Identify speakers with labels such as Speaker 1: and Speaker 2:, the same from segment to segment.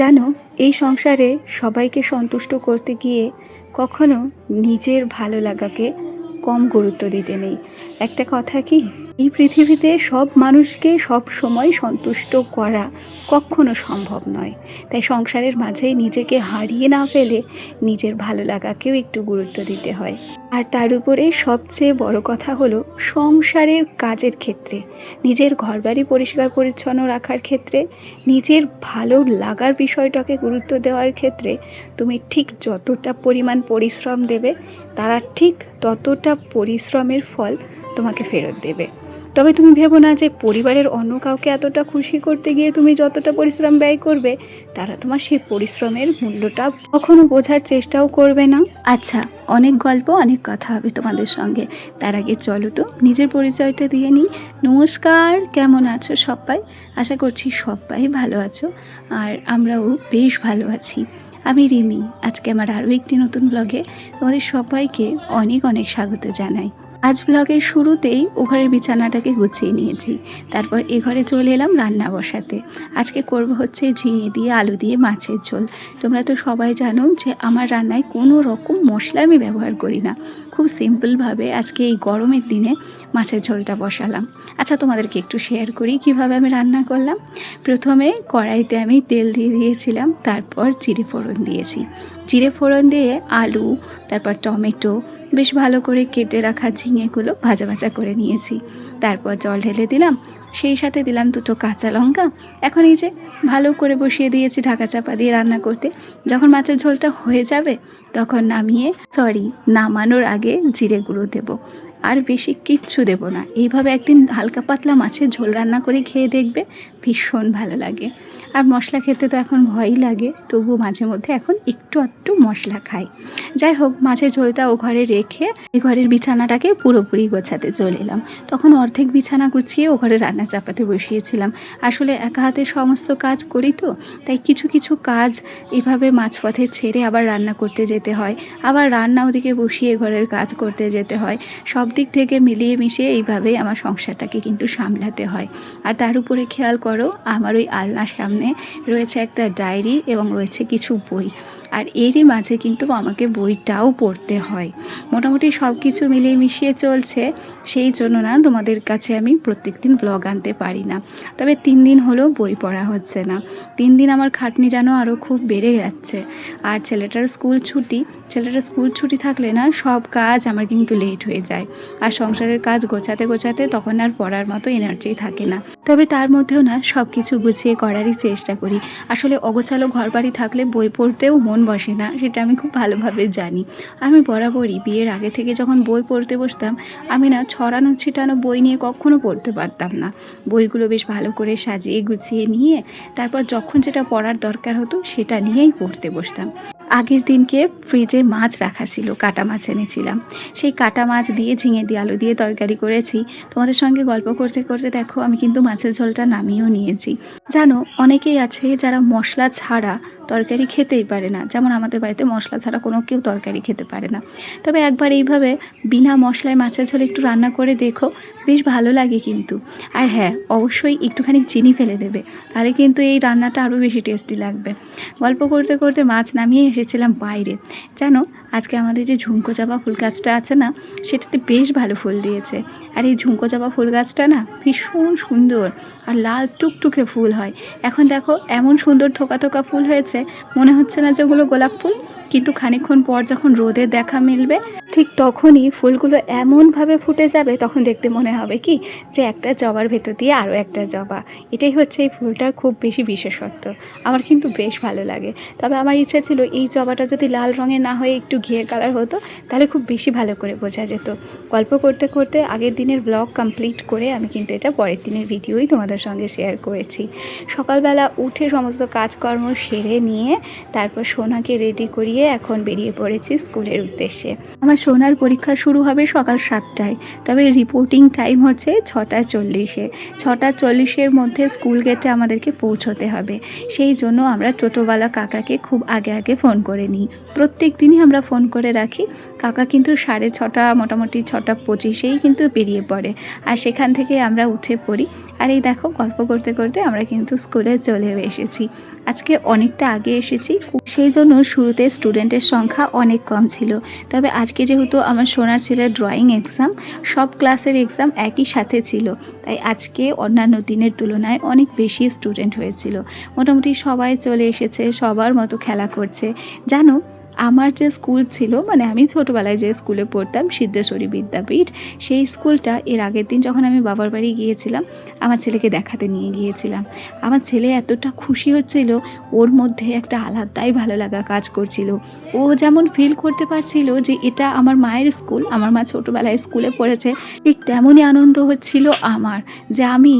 Speaker 1: জানো, এই সংসারে সবাইকে সন্তুষ্ট করতে গিয়ে কখনো নিজের ভালো লাগাকে কম গুরুত্ব দিতে নেই। একটা কথা কি, এই পৃথিবীতে সব মানুষকে সব সময় সন্তুষ্ট করা কখনো সম্ভব নয়। তাই সংসারের মাঝে নিজেকে হারিয়ে না ফেলে নিজের ভালো লাগাকেও একটু গুরুত্ব দিতে হয়। আর তার উপরে সবচেয়ে বড় কথা হলো, সংসারের কাজের ক্ষেত্রে, নিজের ঘরবাড়ি পরিষ্কার পরিচ্ছন্ন রাখার ক্ষেত্রে, নিজের ভালো লাগার বিষয়টাকে গুরুত্ব দেওয়ার ক্ষেত্রে তুমি ঠিক যতটা পরিমাণ পরিশ্রম দেবে, তারা ঠিক ততটা পরিশ্রমের ফল তোমাকে ফেরত দেবে। তবে তুমি ভেবো না যে পরিবারের অন্য কাউকে এতটা খুশি করতে গিয়ে তুমি যতটা পরিশ্রম ব্যয় করবে, তারা তোমার সেই পরিশ্রমের মূল্যটা কখনো বোঝার চেষ্টাও করবে না। আচ্ছা, অনেক গল্প, অনেক কথা হবে তোমাদের সঙ্গে। তার আগে চলো তো নিজের পরিচয়টা দিয়ে নিই। নমস্কার, কেমন আছো সবাই? আশা করছি সবাই ভালো আছো, আর আমরাও বেশ ভালো আছি। আমি রিমি। আজকে আমার আরও একটি নতুন ব্লগে তোমাদের সবাইকে অনেক অনেক স্বাগত জানাই। আজ ব্লগের শুরুতেই ও ঘরের বিছানাটাকে গুছিয়ে নিয়েছি, তারপর এ ঘরে চলে এলাম রান্না বসাতে। আজকে করব হচ্ছে ঝিঙে দিয়ে আলু দিয়ে মাছের ঝোল। তোমরা তো সবাই জানো যে আমার রান্নায় কোনো রকম মশলা আমি ব্যবহার করি না। খুব সিম্পলভাবে আজকে এই গরমের দিনে মাছের ঝোলটা বসালাম। আচ্ছা, তোমাদেরকে একটু শেয়ার করি কিভাবে আমি রান্না করলাম। প্রথমে কড়াইতে আমি তেল দিয়ে দিয়েছিলাম, তারপর জিরে ফোড়ন দিয়েছি। জিরে ফোড়ন দিয়ে আলু, তারপর টমেটো, বেশ ভালো করে কেটে রাখা ঝিঙেগুলো ভাজা ভাজা করে নিয়েছি। তারপর জল ঢেলে দিলাম, সেই সাথে দিলাম দুটো কাঁচা লঙ্কা। এখন এই যে ভালো করে বসিয়ে দিয়েছি ঢাকা চাপা দিয়ে রান্না করতে। যখন মাছের ঝোলটা হয়ে যাবে তখন নামানোর আগে জিরে গুঁড়ো দেবো। আর বেশি কিচ্ছু দেব না। এইভাবে একদিন হালকা পাতলা মাছের ঝোল রান্না করে খেয়ে দেখবে, ভীষণ ভালো লাগে। আর মশলা খেতে তো এখন ভয়ই লাগে, তবু মাঝে মধ্যে এখন একটু মশলা খাই। যাই হোক, মাছের ঝোলটা ও ঘরে রেখে এই ঘরের বিছানাটাকে পুরোপুরি গোছাতে চলে এলাম। তখন অর্ধেক বিছানা গুছিয়ে ও ঘরে রান্না চাপাতে বসিয়েছিলাম। আসলে একা হাতে সমস্ত কাজ করি তো, তাই কিছু কিছু কাজ এভাবে মাঝপথে ছেড়ে আবার রান্না করতে যেতে হয়, আবার রান্না ওদিকে বসিয়ে ঘরের কাজ করতে যেতে হয়। সব দিক থেকে মিলিয়ে মিশিয়ে এইভাবেই আমার সংসারটাকে কিন্তু সামলাতে হয়। আর তার উপরে খেয়াল করো, আমার ওই আলনার সামনে রয়েছে একটা ডায়েরি এবং রয়েছে কিছু বই। আর এরই মাঝে কিন্তু আমাকে বইটাও পড়তে হয়। মোটামুটি সব কিছু মিলিয়ে মিশিয়ে চলছে। সেই জন্য না তোমাদের কাছে আমি প্রত্যেকদিন ব্লগ আনতে পারি না। তবে 3 দিন হলেও বই পড়া হচ্ছে না। 3 দিন আমার খাটনি যেন আরও খুব বেড়ে যাচ্ছে। আর ছেলেটার স্কুল ছুটি থাকলে না সব কাজ আমার কিন্তু লেট হয়ে যায়। আর সংসারের কাজ গোছাতে গোছাতে তখন আর পড়ার মতো এনার্জি থাকে না। তবে তার মধ্যেও না সব কিছু গুছিয়ে করারই চেষ্টা করি। আসলে অগোছালো ঘরবাড়ি থাকলে বই পড়তেও মন বসে না, সেটা আমি খুব ভালোভাবে জানি। আমি বরাবরই বিয়ের আগে থেকে যখন বই পড়তে বসতাম, আমি না ছড়ানো ছিটানো বই নিয়ে কখনো পড়তে পারতাম না। বইগুলো বেশ ভালো করে সাজিয়ে গুছিয়ে নিয়ে তারপর যখন যেটা পড়ার দরকার হতো সেটা নিয়েই পড়তে বসতাম। আগের দিনকে ফ্রিজে মাছ রাখা ছিল, কাটা মাছ এনেছিলাম। সেই কাটা মাছ দিয়ে ঝিঙে দিয়ে আলু দিয়ে তরকারি করেছি। তোমাদের সঙ্গে গল্প করতে করতে দেখো আমি কিন্তু মাছের ঝোলটা নামিয়েও নিয়েছি। জানো, অনেকেই আছে যারা মশলা ছাড়া তরকারি খেতেই পারে না। যেমন আমাদের বাড়িতে মশলা ছাড়া কোনো কেউ তরকারি খেতে পারে না। তবে একবার এইভাবে বিনা মশলায় মাছের ঝোল একটু রান্না করে দেখো, বেশ ভালো লাগে কিন্তু। আর হ্যাঁ, অবশ্যই একটুখানি চিনি ফেলে দেবে, তাহলে কিন্তু এই রান্নাটা আরও বেশি টেস্টি লাগবে। গল্প করতে করতে মাছ নামিয়ে এসেছিলাম বাইরে। জানো, আজকে আমাদের যে ঝুমকো জবা ফুল গাছটা আছে না, সেটাতে বেশ ভালো ফুল দিয়েছে। আর এই ঝুমকো জবা ফুল গাছটা না ভীষণ সুন্দর, আর লাল টুকটুকে ফুল হয়। এখন দেখো এমন সুন্দর থোকা থোকা ফুল হয়েছে, মনে হচ্ছে না যে ওগুলো গোলাপ ফুল। কিন্তু খানিকক্ষণ পর যখন রোদের দেখা মিলবে, ঠিক তখনই ফুলগুলো এমনভাবে ফুটে যাবে, তখন দেখতে মনে হবে কি যে একটা জবার ভেতর দিয়ে আরও একটা জবা। এটাই হচ্ছে এই ফুলটার খুব বেশি বিশেষত্ব। আমার কিন্তু বেশ ভালো লাগে। তবে আমার ইচ্ছা ছিল এই জবাটা যদি লাল রঙের না হয়ে একটু ঘিয়ে কালার হতো, তাহলে খুব বেশি ভালো করে বোঝা যেত। গল্প করতে করতে আগের দিনের ব্লগ কমপ্লিট করে আমি কিন্তু এটা পরের দিনের ভিডিওই তোমাদের সঙ্গে শেয়ার করেছি। সকালবেলা উঠে সমস্ত কাজকর্ম সেরে নিয়ে তারপর সোনাকে রেডি করিয়ে দিয়ে এখন বেরিয়ে পড়েছি স্কুলের উদ্দেশ্যে। আমার সোনার পরীক্ষা শুরু হবে সকাল 7টায়, তবে রিপোর্টিং টাইম হচ্ছে 6:40-এ। 6:40-এর মধ্যে স্কুল গেটে আমাদেরকে পৌঁছতে হবে। সেই জন্য আমরা টোটোওয়ালা কাকাকে খুব আগে আগে ফোন করে নিই। প্রত্যেক দিনই আমরা ফোন করে রাখি। কাকা কিন্তু 6:30 মোটামুটি 6:25-এই কিন্তু বেরিয়ে পড়ে, আর সেখান থেকে আমরা উঠে পড়ি। আর এই দেখো গল্প করতে করতে আমরা কিন্তু স্কুলে চলে এসেছি। আজকে অনেকটা আগে এসেছি, সেই জন্য শুরুতে স্টুডেন্টের সংখ্যা অনেক কম ছিল। তবে আজকে যেহেতু আমার সোনার ছেলের ড্রয়িং এক্সাম, সব ক্লাসের এক্সাম একই সাথে ছিল, তাই আজকে অন্যান্য দিনের তুলনায় অনেক বেশি স্টুডেন্ট হয়েছিল। মোটামুটি সবাই চলে এসেছে, সবার মতো খেলা করছে। জানো, আমার যে স্কুল ছিল, মানে আমি ছোটোবেলায় যে স্কুলে পড়তাম, সিদ্ধেশ্বরী বিদ্যাপীঠ, সেই স্কুলটা এর আগের দিন যখন আমি বাবার বাড়ি গিয়েছিলাম, আমার ছেলেকে দেখাতে নিয়ে গিয়েছিলাম। আমার ছেলে এতটা খুশি হচ্ছিল, ওর মধ্যে একটা আলাদাই ভালো লাগা কাজ করছিল। ও যেমন ফিল করতে পারছিল যে এটা আমার মায়ের স্কুল, আমার মা ছোটোবেলায় স্কুলে পড়েছে, ঠিক তেমনই আনন্দ হচ্ছিল আমার, যে আমি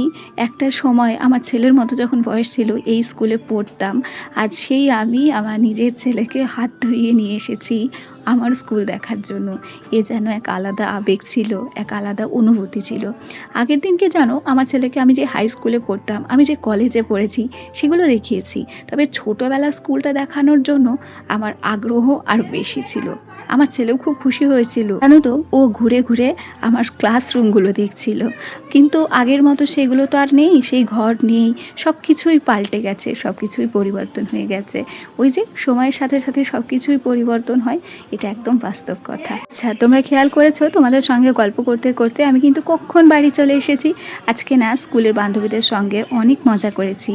Speaker 1: একটা সময় আমার ছেলের মতো যখন বয়স ছিল এই স্কুলে পড়তাম। আজ সেই আমি আমার নিজের ছেলেকে হাত ধরিয়ে নিয়ে এসেছি আমার স্কুল দেখার জন্য। এ যেন এক আলাদা আবেগ ছিল, এক আলাদা অনুভূতি ছিল। আগের দিনকে জানো, আমার ছেলেকে আমি যে হাই স্কুলে পড়তাম, আমি যে কলেজে পড়েছি, সেগুলো দেখিয়েছি। তবে ছোটোবেলার স্কুলটা দেখানোর জন্য আমার আগ্রহ আরও বেশি ছিল। আমার ছেলেও খুব খুশি হয়েছিল, জানো তো, ও ঘুরে ঘুরে আমার ক্লাসরুমগুলো দেখছিল। কিন্তু আগের মতো সেগুলো তো আর নেই, সেই ঘর নেই, সব কিছুই পাল্টে গেছে, সব কিছুই পরিবর্তন হয়ে গেছে। ওই যে সময়ের সাথে সাথে সব কিছুই পরিবর্তন হয়, এটা একদম বাস্তব কথা। আচ্ছা, তোমরা খেয়াল করেছো, তোমাদের সঙ্গে গল্প করতে করতে আমি কিন্তু কখন বাড়ি চলে এসেছি। আজকে না স্কুলের বান্ধবীদের সঙ্গে অনেক মজা করেছি,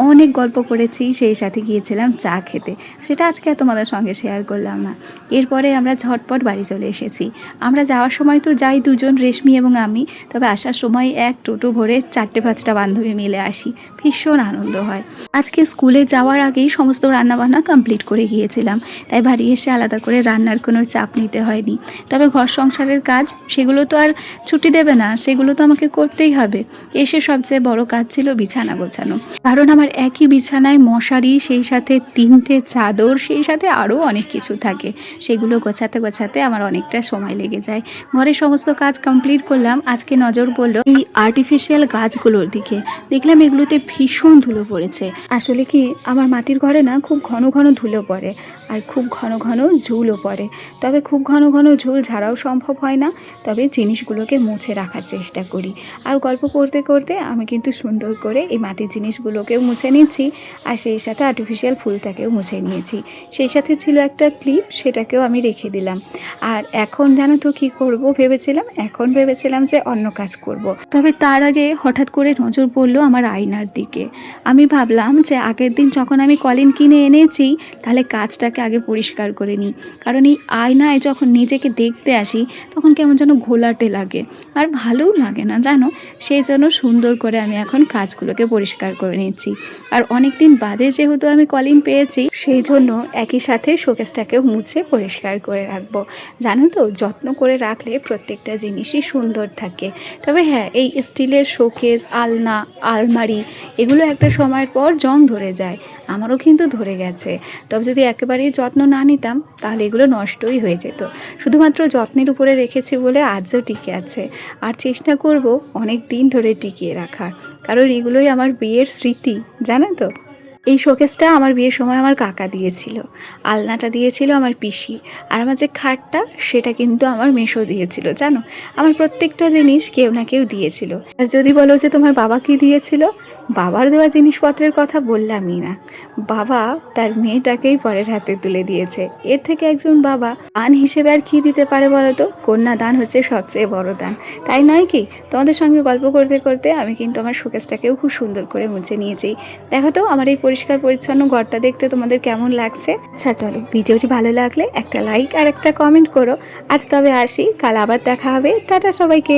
Speaker 1: অনেক গল্প করেছি, সেই সাথে গিয়েছিলাম চা খেতে। সেটা আজকে তোমাদের সঙ্গে শেয়ার করলাম না। এরপরে আমরা ঝটপট বাড়ি চলে এসেছি। আমরা যাওয়ার সময় তো যাই দুজন, রেশমি এবং আমি, তবে আসার সময় এক টোটো ভরে 4-5টা বান্ধবী মিলে আসি। ভীষণ আনন্দ হয়। আজকে স্কুলে যাওয়ার আগেই সমস্ত রান্নাবান্না কমপ্লিট করে গিয়েছিলাম, তাই বাড়ি এসে আলাদা করে রান্নার কোনো চাপ নিতে হয়নি। তবে ঘর সংসারের কাজ, সেগুলো তো আর ছুটি দেবে না, সেগুলো তো আমাকে করতেই হবে। এসে সবচেয়ে বড় কাজ ছিল বিছানা গোছানো, কারণ আমার একই বিছানায় মশারি, সেই সাথে 3টে চাদর, সেই সাথে আরও অনেক কিছু থাকে। সেগুলো গোছাতে গোছাতে আমার অনেকটা সময় লেগে যায়। ঘরের সমস্ত কাজ কমপ্লিট করলাম। আজকে নজর পড়লো এই আর্টিফিশিয়াল গাছগুলোর দিকে। দেখলাম এগুলোতে ভীষণ ধুলো পড়েছে। আসলে কি, আমার মাটির ঘরে না খুব ঘন ঘন ধুলো পড়ে, আর খুব ঘন ঘন ঝুলও পড়ে। তবে খুব ঘন ঘন ঝুল ঝাড়াও সম্ভব হয় না, তবে জিনিসগুলোকে মুছে রাখার চেষ্টা করি। আর গল্প করতে করতে আমি কিন্তু সুন্দর করে এই মাটির জিনিসগুলোকেও মুছে নিচ্ছি, আর সেই সাথে আর্টিফিশিয়াল ফুলটাকেও মুছে নিয়েছি। সেই সাথে ছিল একটা ক্লিপ, সেটাকেও আমি রেখে দিলাম। আর এখন জানো তো কী করব ভেবেছিলাম, এখন ভেবেছিলাম যে অন্য কাজ করব। তবে তার আগে হঠাৎ করে নজর পড়লো আমার আয়নার দিকে। আমি ভাবলাম যে আগের দিন যখন আমি কলিন কিনে এনেছি, তাহলে কাজটাকে আগে পরিষ্কার করে নিই, কারণ এই আয়নায় যখন নিজেকে দেখতে আসি তখন কেমন যেন ঘোলাটে লাগে, আর ভালোও লাগে না জানো। সেই জন্য সুন্দর করে আমি এখন কাজগুলোকে পরিষ্কার করে নিচ্ছি। আর অনেক দিন বাদে যেহেতু আমি কলিন পেয়েছি, সেই জন্য একই সাথে শোকেসটাকেও মুছে পরিষ্কার করে রাখবো। জানো তো, যত্ন করে রাখলে প্রত্যেকটা জিনিসই সুন্দর থাকে। তবে হ্যাঁ, এই স্টিলের শোকেস, আলনা, আলমারি, এগুলো একটা সময়ের পর জং ধরে যায়। আমারও কিন্তু ধরে গেছে। তবে যদি একেবারেই যত্ন না নিতাম, তাহলে এগুলো নষ্টই হয়ে যেত। শুধুমাত্র যত্নের উপরে রেখেছি বলে আজও টিকে আছে, আর চেষ্টা করব অনেক দিন ধরে টিকিয়ে রাখার, কারণ এগুলোই আমার বিয়ের স্মৃতি, জানো তো। এই শোকেসটা আমার বিয়ের সময় আমার কাকা দিয়েছিল, আলনাটা দিয়েছিল আমার পিসি, আর আমার যে খাটটা, সেটা কিন্তু আমার মেসো দিয়েছিল। জানো, আমার প্রত্যেকটা জিনিস কেউ না কেউ দিয়েছিল। আর যদি বলো যে তোমার বাবা কি দিয়েছিল, বাবার দেওয়া জিনিসপত্রের কথা বললামই না। বাবা তার মেয়েটাকেই পরের হাতে তুলে দিয়েছে। এর থেকে একজন বাবা দান হিসেবে আর কী দিতে পারে বলো তো? কন্যা দান হচ্ছে সবচেয়ে বড় দান, তাই নয় কি? তোমাদের সঙ্গে গল্প করতে করতে আমি কিন্তু আমার শোকেসটাকেও খুব সুন্দর করে মুছে নিয়েছি। দেখো তো আমার এই পরিষ্কার পরিচ্ছন্ন ঘরটা দেখতে তোমাদের কেমন লাগছে। আচ্ছা চলো, ভিডিওটি ভালো লাগলে একটা লাইক আর একটা কমেন্ট করো। আজ তবে আসি, কাল আবার দেখা হবে। টাটা সবাইকে।